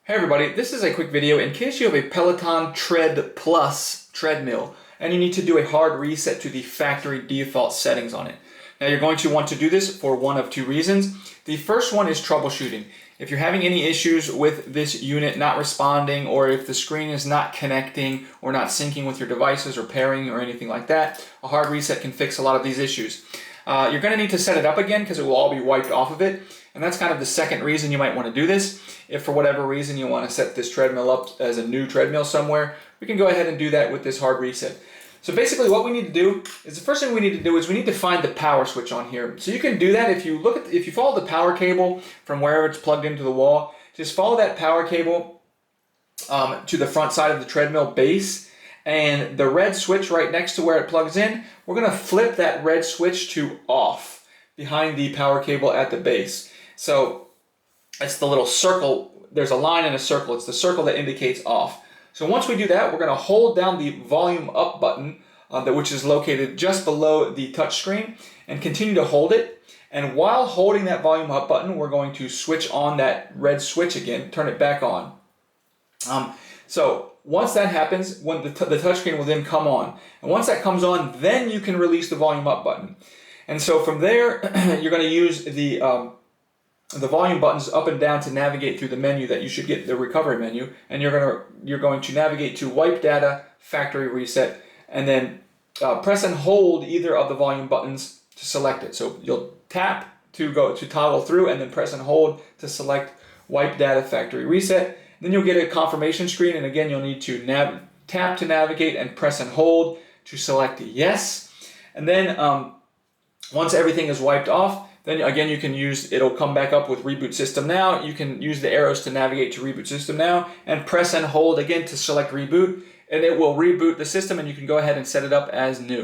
Hey everybody, this is a quick video in case you have a Peloton Tread Plus treadmill and you need to do a hard reset to the factory default settings on it. Now you're going to want to do this for one of two reasons. The first one is troubleshooting. If you're having any issues with this unit not responding, or if the screen is not connecting or not syncing with your devices or pairing or anything like that, a hard reset can fix a lot of these issues. You're going to need to set it up again because it will all be wiped off of it. And that's kind of the second reason you might want to do this. If for whatever reason you want to set this treadmill up as a new treadmill somewhere, we can go ahead and do that with this hard reset. So basically what we need to do is, the first thing we need to do is we need to find the power switch on here. So you can do that if you follow the power cable from wherever it's plugged into the wall. Just follow that power cable to the front side of the treadmill base, and the red switch right next to where it plugs in, we're going to flip that red switch to off behind the power cable at the base. So it's the little circle, there's a line and a circle, it's the circle that indicates off. So once we do that, we're going to hold down the volume up button, which is located just below the touch screen, and continue to hold it. And while holding that volume up button, we're going to switch on that red switch again, turn it back on. So once that happens, when the touchscreen will then come on. And once that comes on, then you can release the volume up button. And so from there, you're going to use the volume buttons up and down to navigate through the menu that you should get, the recovery menu. And you're going to navigate to wipe data, factory reset, and then press and hold either of the volume buttons to select it. So you'll tap to go to toggle through, and then press and hold to select wipe data, factory reset. Then you'll get a confirmation screen, and again you'll need to tap to navigate and press and hold to select yes. And then once everything is wiped off, then again you can use, it'll come back up with reboot system now. You can use the arrows to navigate to reboot system now, and press and hold again to select reboot, and it will reboot the system, and you can go ahead and set it up as new.